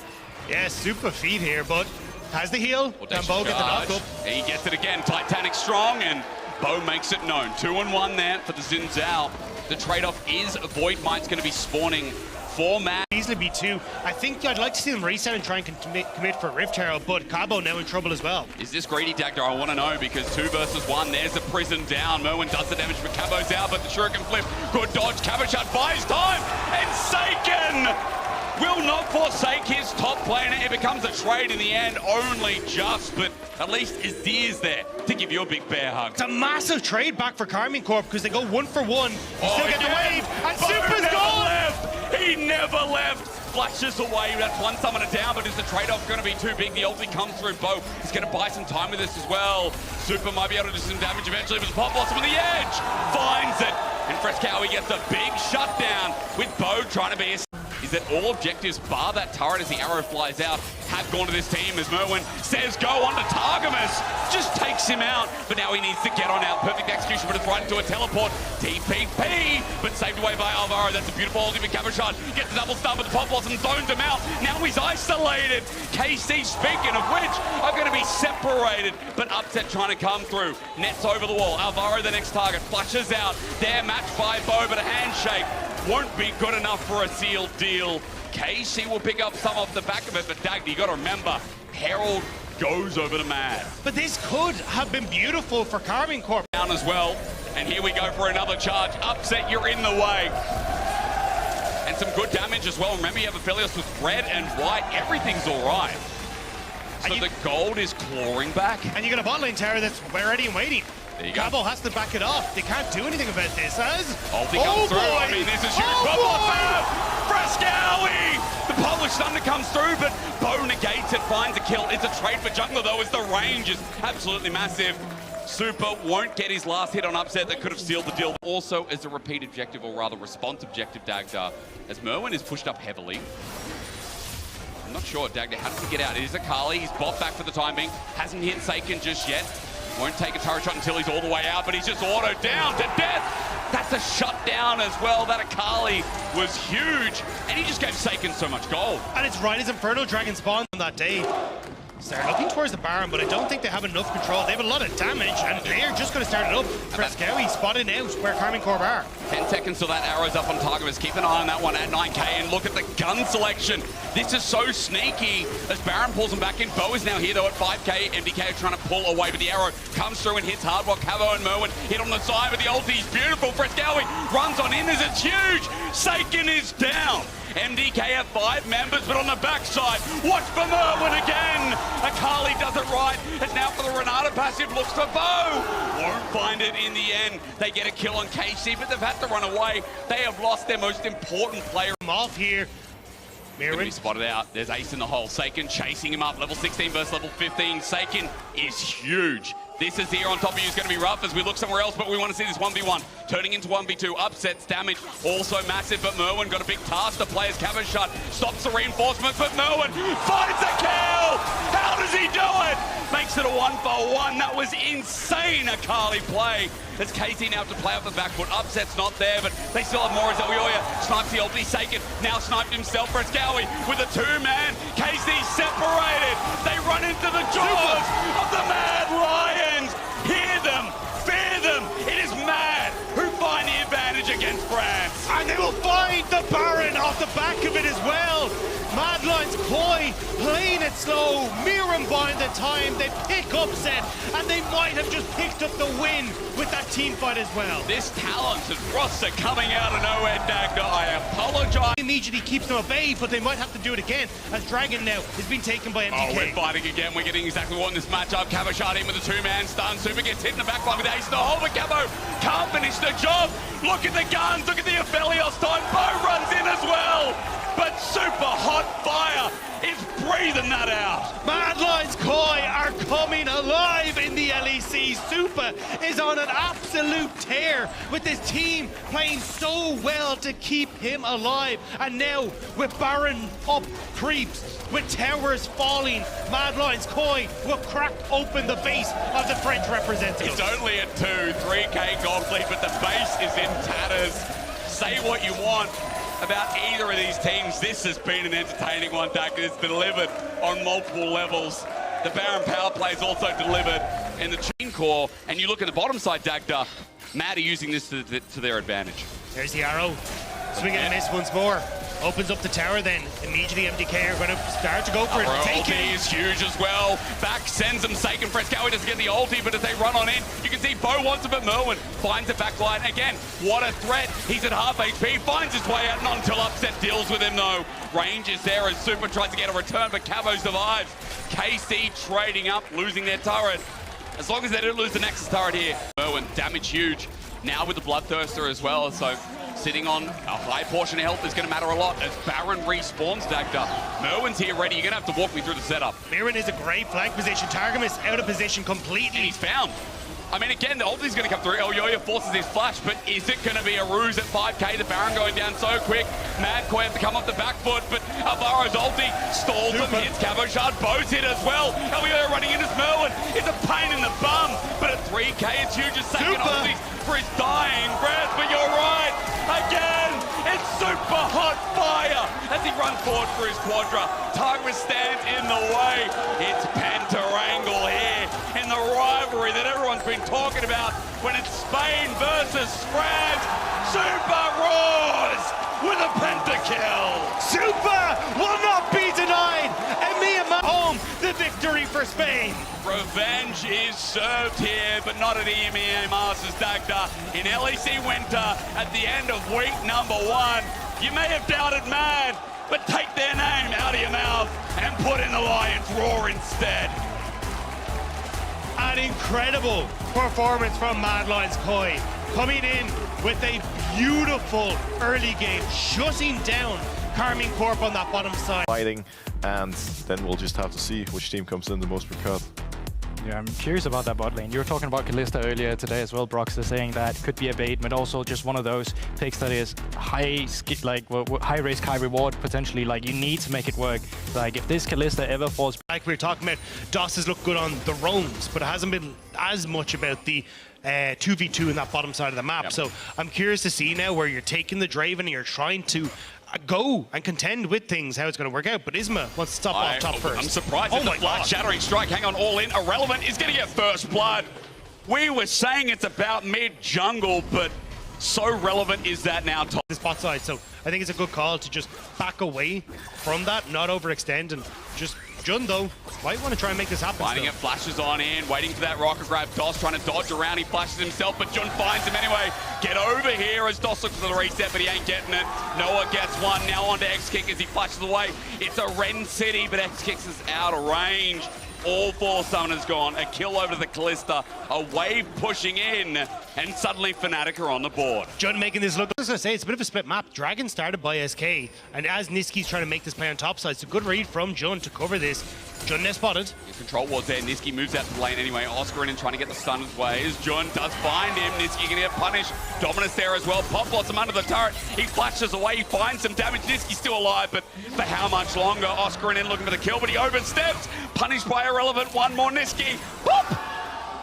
[SPEAKER 4] Yeah, super feed here, but has the heal. Can
[SPEAKER 5] Audacious
[SPEAKER 4] Bo get the
[SPEAKER 5] charge.
[SPEAKER 4] knock up?
[SPEAKER 5] He gets it again. Titanic strong, and Bo makes it known. 2-1 there for the Xin Zhao. The trade-off is Void Might's going to be spawning for Mad.
[SPEAKER 4] Easily be 2. I think I'd like to see them reset and try and commit for Rift Herald, but Cabo now in trouble as well.
[SPEAKER 5] Is this greedy, Dagda? I want to know, because 2 versus 1. There's the prison down. Merwin does the damage, but Cabo's out, but the Shuriken flip. Good dodge. Caboshot buys time, and Seiken will not forsake his top player. It becomes a trade in the end, only just, but at least Azir's there to give you a big bear hug.
[SPEAKER 4] It's a massive trade back for Karmine Corp because they go 1 for 1. You still get the wave, and
[SPEAKER 5] Bo
[SPEAKER 4] Super's
[SPEAKER 5] never
[SPEAKER 4] gone!
[SPEAKER 5] left. He never left. Flashes away. That's one summoner down, but is the trade-off going to be too big? The ulti comes through. Bo is going to buy some time with this as well. Super might be able to do some damage eventually, but Pop Blossom on the edge finds it. And Frescowie gets a big shutdown with Bo trying to be a... Is that all objectives, bar that turret as the arrow flies out, have gone to this team as Merwin says go on to Targamas. Just takes him out, but now he needs to get on out. Perfect execution, but it's right into a teleport. TPP, but saved away by Alvaro. That's a beautiful ultimate cover shot. Gets the double stun, but the Pop Blossom zones him out. Now he's isolated. KC, speaking of which, are going to be separated, but Upset trying to come through. Nets over the wall. Alvaro, the next target, flushes out. They're matched by Bo, but a handshake won't be good enough for a sealed deal. KC will pick up some off the back of it, but Dagda, you got to remember, Herald goes over to Mad.
[SPEAKER 4] But this could have been beautiful for Karmine Corp.
[SPEAKER 5] Down as well, and here we go for another charge. Upset, you're in the way. And some good damage as well. Remember, you have Aphelios with red and white. Everything's all right. So the gold is clawing back.
[SPEAKER 4] And you got a bot lane tower that's ready and waiting.
[SPEAKER 5] There you go.
[SPEAKER 4] Cabo has to back it off. They can't do anything about this.
[SPEAKER 5] Ulti comes through. I mean, this is huge. Frescowie! The Polish Thunder comes through, but Bo negates it, finds a kill. It's a trade for jungler, though, as the range is absolutely massive. Super won't get his last hit on Upset that could have sealed the deal. Also, as a repeat objective, or rather response objective, Dagda, as Merwin is pushed up heavily. I'm not sure, Dagda, how does he get out? It is Akali. He's bot back for the time being. Hasn't hit Seiken just yet. Won't take a turret shot until he's all the way out, but he's just autoed down to death. That's a shutdown as well. That Akali was huge, and he just gave Seiken so much gold.
[SPEAKER 4] And it's right as Inferno Dragon spawned on that day. So they're looking towards the Baron, but I don't think they have enough control. They have a lot of damage, and they're just going to start it up. Frescowie spotted out where Karmine Corp are.
[SPEAKER 5] 10 seconds till that arrow's up on Targamas. Keep an eye on that one at 9k, and look at the gun selection. This is so sneaky as Baron pulls him back in. Bo is now here, though, at 5k. MDK trying to pull away, but the arrow comes through and hits hard while Cavo and Merwin hit on the side, but the ulti's beautiful. Frescowie runs on in as it's huge. Seiken is down. MDK have 5 members, but on the backside, watch for Merwin again. Akali does it right. It's now for the Renata passive, looks for Bo. Won't find it in the end. They get a kill on KC, but they've had to run away. They have lost their most important player.
[SPEAKER 4] I'm off here.
[SPEAKER 5] Gonna be spotted out. There's Ace in the hole. Seiken chasing him up. Level 16 versus level 15. Seiken is huge. This is here on top of you is going to be rough as we look somewhere else, but we want to see this 1v1 turning into 1v2. Upsets, damage, also massive, but Merwin got a big task to play as Cavern shut. Stops the reinforcement, but Merwin finds a kill! How does he do it? Makes it a 1-for-1. That was insane, Akali play. As Casey now have to play up the back foot. Upset's not there, but they still have more as Elioya snipes the ulti. Seiken now sniped himself. Frescowie with a 2-man. Casey separated. They run into the jaws of the Mad Lions. Hear them, fear them. It is Mad who find the advantage against France.
[SPEAKER 4] And they will find the Baron off the back of it as well. Mad Lions coy, playing it slow, Miram buying the time, they pick Upset, and they might have just picked up the win with that team fight as well.
[SPEAKER 5] This talented roster coming out of nowhere, Dagda. I apologize.
[SPEAKER 4] Immediately keeps them at bay, but they might have to do it again, as Dragon now is being taken by MDK.
[SPEAKER 5] Oh, we're fighting again. We're getting exactly what in this matchup. Cavo shot in with a 2-man stun. Super gets hit in the back line with Ace in the hole, but Cavo can't finish the job. Look at the guns, look at the Aphelios time. Bo runs in as well. But Super Hot Fire is breathing that out.
[SPEAKER 4] Mad Lions Koi are coming alive in the LEC. Super is on an absolute tear with his team playing so well to keep him alive. And now with Baron up creeps, with towers falling, Mad Lions Koi will crack open the base of the French representative.
[SPEAKER 5] It's only a 3K gold lead, but the base is in tatters. Say what you want about either of these teams. This has been an entertaining one, Dagda. It's delivered on multiple levels. The Baron power play is also delivered in the chain core. And you look at the bottom side, Dagda, Mad are using this to their advantage.
[SPEAKER 4] There's the arrow. Swing and a miss once more. Opens up the tower then. Immediately MDK are going to start to go for it.
[SPEAKER 5] Ulti is huge as well. Back sends him Saken. Frescowy doesn't get the ulti, but as they run on in, you can see Bo wants it, but Merwin finds the back line. Again, what a threat. He's at half HP, finds his way out, not until Upset deals with him though. Range is there as Super tries to get a return, but Cavo survives. KC trading up, losing their turret. As long as they don't lose the Nexus turret here. Merwin, damage huge. Now with the Bloodthirster as well, so sitting on a high portion of health is going to matter a lot as Baron respawns, Dagda. Merwin's here ready. You're going to have to walk me through the setup.
[SPEAKER 4] Mirren is a great flank position. Targamas out of position completely.
[SPEAKER 5] And he's found. I mean, again, the ulti's going to come through. El Yoyo forces his flash, but is it going to be a ruse at 5k? The Baron going down so quick. Mad Koi have to come off the back foot, but Alvaro's ulti stalls him. Hits Cavo Shard. Bo's hit as well. El Yoyo running in as Merwin. It's a pain in the bum, but at 3k, it's huge. Just second ulti for his dying breath, but you're right. Again, it's super hot fire as he runs forward for his Quadra. Targamas stands in the way. It's Pentarangle here in the rivalry that everyone's been talking about when it's Spain versus France. Super roars with a pentakill.
[SPEAKER 4] Super will not be denied. And Miyama home the victory for Spain.
[SPEAKER 5] Revenge is served here, but not at EMEA Masters, Dagda. In LEC Winter, at the end of week number 1, you may have doubted Mad, but take their name out of your mouth and put in the Lions Roar instead.
[SPEAKER 4] An incredible performance from Mad Lions Koi, coming in with a beautiful early game, shutting down Carmine Corp on that bottom side.
[SPEAKER 6] Fighting, and then we'll just have to see which team comes in the most prepared.
[SPEAKER 3] Yeah, I'm curious about that bot lane. You were talking about Kalista earlier today as well, Broxer, saying that could be a bait, but also just one of those picks that is high risk, high reward, potentially. Like, you need to make it work. Like, if this Kalista ever falls...
[SPEAKER 4] Like we were talking about, DOS has looked good on the roams, but it hasn't been as much about the 2v2 in that bottom side of the map. Yep. So I'm curious to see now where you're taking the Draven and you're trying to go and contend with things, how it's going to work out. But Isma wants to stop off top first.
[SPEAKER 5] I'm surprised at the blood shattering strike. Hang on, all in. Irrelevant is going to get first blood. We were saying it's about mid jungle, but so relevant is that now top.
[SPEAKER 4] This bot side, so I think it's a good call to just back away from that, not overextend, and just Jun though might want to try and make this happen.
[SPEAKER 5] Finding it, flashes on in, waiting for that rocket grab. DOS trying to dodge around, he flashes himself, but Jun finds him anyway. Get over here as DOS looks for the reset, but he ain't getting it. Noah gets one, now on to X-Kick as he flashes away. It's a Ren City, but X-Kicks is out of range. All 4 summoners gone, a kill over to the Kalista, a wave pushing in, and suddenly Fnatic are on the board.
[SPEAKER 4] Jun making this look, I was going to say, it's a bit of a split map. Dragon started by SK, and as Niski's trying to make this play on top side, it's a good read from Jun to cover this. Jun net spotted.
[SPEAKER 5] Control wards there, Niski moves out to the lane anyway. Oscar in and trying to get the stun his way as Jun does find him. Niski gonna get punished. Dominus there as well. Pop blocks him under the turret. He flashes away, he finds some damage. Niski's still alive, but for how much longer? Oscar in looking for the kill, but he oversteps. Punished by Irrelevant. One more Niski. Whoop!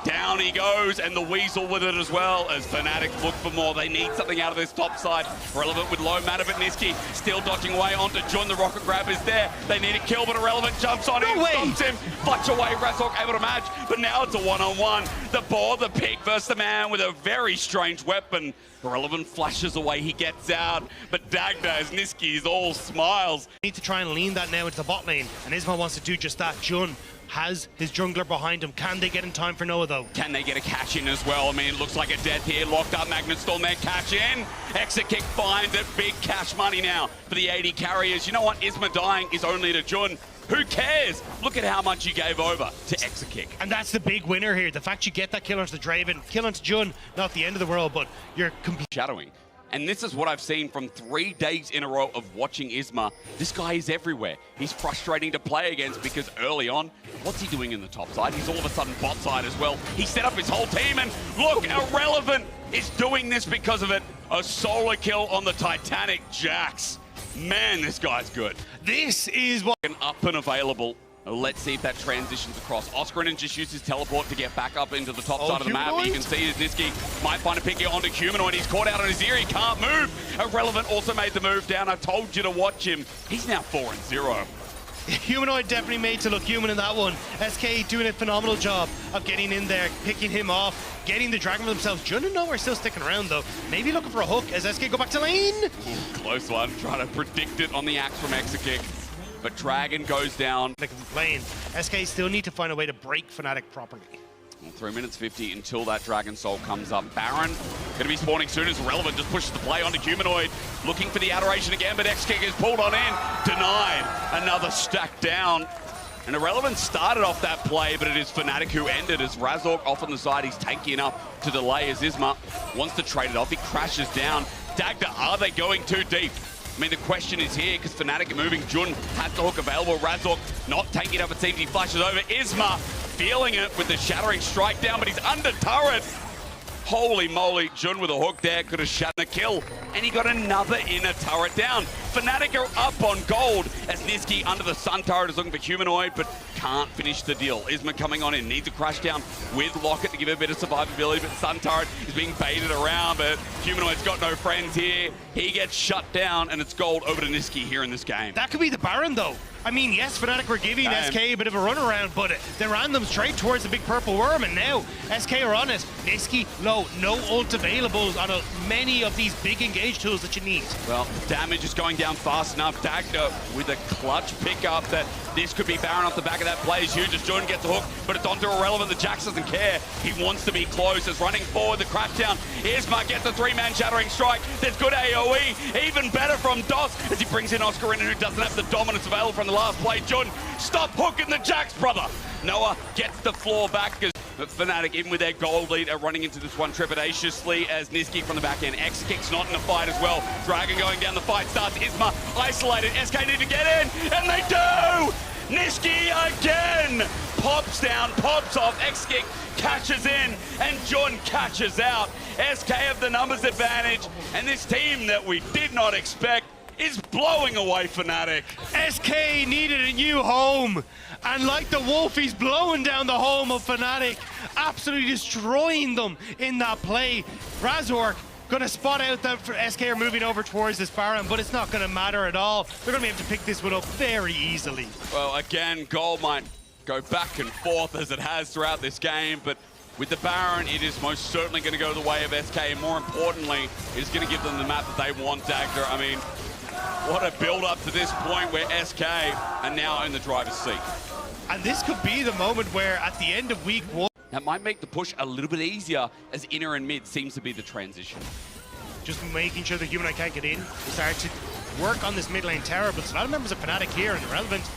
[SPEAKER 5] Down he goes, and the Weasel with it as well as Fnatic look for more. They need something out of this top side. Irrelevant with low mana, but Niski still dodging away onto Jun. The rocket grab is there. They need a kill, but Irrelevant jumps on him, stomps him, flush away. Razork able to match, but now it's a one-on-one. The boar, the pig versus the man with a very strange weapon. Irrelevant flashes away, he gets out, but Dagda as Niski is all smiles.
[SPEAKER 4] Need to try and lean that now into the bot lane, and Isma wants to do just that. Jun has his jungler behind him. Can they get in time for Noah though?
[SPEAKER 5] Can they get a catch in as well? I mean, it looks like a death here. Locked up, Magnet Storm there, catch in. Exit kick finds it. Big cash money now for the 80 carriers. You know what? Isma dying is only to Jun. Who cares? Look at how much you gave over to Exit kick.
[SPEAKER 4] And that's the big winner here. The fact you get that kill onto the Draven, kill onto Jun, not the end of the world, but you're
[SPEAKER 5] shadowing. And this is what I've seen from 3 days in a row of watching Isma. This guy is everywhere. He's frustrating to play against because early on, what's he doing in the top side? He's all of a sudden bot side as well. He set up his whole team, and look, Irrelevant is doing this because of it. A solo kill on the Titanic Jax. Man, this guy's good.
[SPEAKER 4] This is what...
[SPEAKER 5] Up and available. Let's see if that transitions across. Oscarinen just used his teleport to get back up into the top side of the map. You can see that Niski might find a pick here onto Humanoid. He's caught out on his ear. He can't move. Irrelevant also made the move down. I told you to watch him. He's now 4-0.
[SPEAKER 4] Humanoid definitely made to look human in that one. SK doing a phenomenal job of getting in there, picking him off, getting the Dragon for themselves. Jun and Noah are still sticking around though. Maybe looking for a hook as SK go back to lane.
[SPEAKER 5] Ooh, close one. Trying to predict it on the axe from Exakick. But Dragon goes down.
[SPEAKER 4] They can complain. SK still need to find a way to break Fnatic properly.
[SPEAKER 5] Well, 3 minutes 50 until that Dragon Soul comes up. Baron going to be spawning soon as Relevant just pushes the play onto Humanoid. Looking for the adoration again, but X-Kick is pulled on in. Denied. Another stack down. And Irrelevant started off that play, but it is Fnatic who ended as Razork off on the side. He's tanky enough to delay as Isma wants to trade it off. He crashes down. Dagda, are they going too deep? I mean, the question is here, because Fnatic are moving. Jun has the hook available. Razork not tanking up, it seems. He flashes over. Isma feeling it with the Shattering Strike down, but he's under turret. Holy moly, Jun with a hook there could have shut the kill. And he got another inner turret down. Fnatic are up on gold as Niski under the Sun turret is looking for Humanoid, but can't finish the deal. Isma coming on in, needs to crash down with Locket to give it a bit of survivability, but Sun turret is being baited around, but Humanoid's got no friends here. He gets shut down, and it's gold over to Niski here in this game.
[SPEAKER 4] That could be the Baron though. I mean, yes, Fnatic were giving SK a bit of a runaround, but they ran them straight towards the big purple worm, and now SK are on it. Niski low, no ult available on many of these big engage tools that you need.
[SPEAKER 5] Well, damage is going down fast enough. Dagda with a clutch pickup that this could be Baron off the back of that play. Is huge as Jordan gets the hook, but it's onto Irrelevant. The Jax doesn't care. He wants to be close. It's running forward, the crashdown. Isma gets the 3-man Shattering Strike. There's good AoE, even better from DOS as he brings in Oscarinen, who doesn't have the dominance available from the last play. Jun, stop hooking the Jax, brother. Noah gets the floor back as Fnatic, even with their gold lead, are running into this one trepidatiously as Niski from the back end. X-Kick's not in the fight as well. Dragon going down, the fight starts. Isma isolated. SK need to get in, and they do! Niski again! Pops down, pops off. X-Kick catches in, and Jun catches out. SK have the numbers advantage, and this team that we did not expect is blowing away Fnatic.
[SPEAKER 4] SK needed a new home, and like the wolf, he's blowing down the home of Fnatic, absolutely destroying them in that play. Razork gonna spot out that SK are moving over towards this Baron, but it's not gonna matter at all. They're gonna be able to pick this one up very easily.
[SPEAKER 5] Well, again, gold might go back and forth as it has throughout this game, but with the Baron, it is most certainly going to go the way of SK, and more importantly, it's going to give them the map that they want, Dagda. I mean, what a build-up to this point where SK are now in the driver's seat.
[SPEAKER 4] And this could be the moment where, at the end of week 1,
[SPEAKER 5] that might make the push a little bit easier, as inner and mid seems to be the transition.
[SPEAKER 4] just making sure the Humanoid can't get in. We start to work on this mid lane tower, but there's a lot of members of Fnatic here and Irrelevant.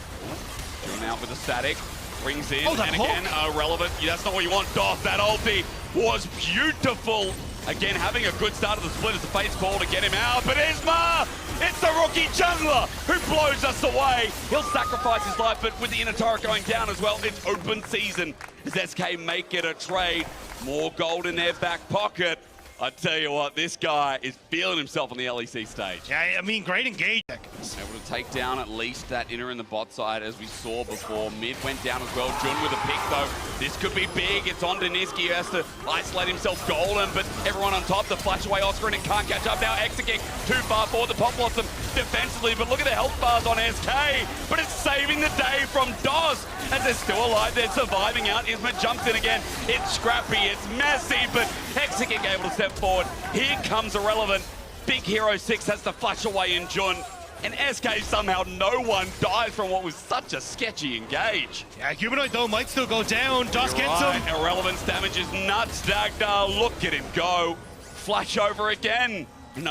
[SPEAKER 5] Going out with a static. Brings in,
[SPEAKER 4] and
[SPEAKER 5] again, Irrelevant. That's not what you want, Doth. That ulti was beautiful. Again, having a good start of the split as the fate's call to get him out. But Isma! It's the rookie jungler who blows us away. He'll sacrifice his life, but with the inner turret going down as well, it's open season. As SK make it a trade. More gold in their back pocket. I tell you what, this guy is feeling himself on the LEC stage.
[SPEAKER 4] Yeah, I mean, great engage.
[SPEAKER 5] Able to take down at least that inner in the bot side, as we saw before. Mid went down as well. Jun with a pick, though. This could be big. It's on Deniski. He has to isolate himself golden, but everyone on top, the flash away Oscar, and it can't catch up now. Exeking too far forward. The Pop Blossom defensively, but look at the health bars on SK. But it's saving the day from DOS, as they're still alive. They're surviving out. Isma jumps in again. It's scrappy. It's messy, but Exeking able to step forward. Here comes Irrelevant. Big Hero 6 has to flash away in Jun. And SK somehow no one dies from what was such a sketchy engage.
[SPEAKER 4] Yeah, Humanoid though might still go down. DOS gets him.
[SPEAKER 5] Irrelevant's damage is nuts, Dagda. Look at him go. Flash over again.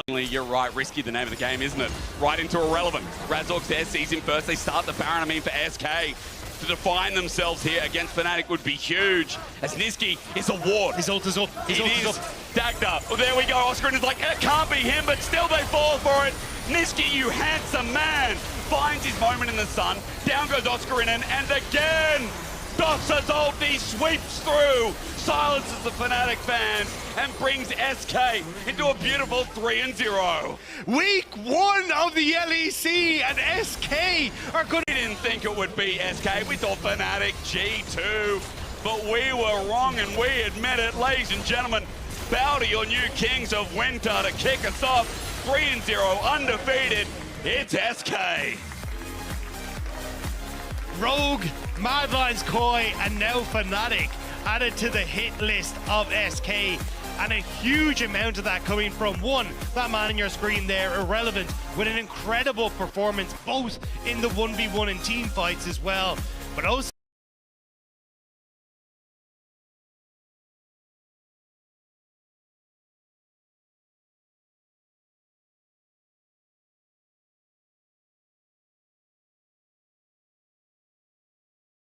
[SPEAKER 5] You're right, risky the name of the game, isn't it? Right into Irrelevant. Razork's there, sees him first. They start the Baron, for SK. to define themselves here against Fnatic would be huge. As Niski is a ward.
[SPEAKER 4] His ult is up. His ult is up.
[SPEAKER 5] Dagda. Oh, there we go. Oscarin is like, it can't be him, but still they fall for it. Niski, you handsome man, finds his moment in the sun. Down goes Oscarin, and again, Doxa's ulti sweeps through, silences the Fnatic fans, and brings SK into a beautiful 3-0.
[SPEAKER 4] Week 1 of the LEC, and SK are going to...
[SPEAKER 5] We didn't think it would be SK. We thought Fnatic G2, but we were wrong, and we admit it. Ladies and gentlemen, bow to your new kings of winter to kick us off. 3-0, undefeated. It's SK.
[SPEAKER 4] Rogue, Mad Lions Koi, and now Fnatic added to the hit list of SK, and a huge amount of that coming from one, that man on your screen there, Irrelevant, with an incredible performance both in the 1v1 and team fights as well, but also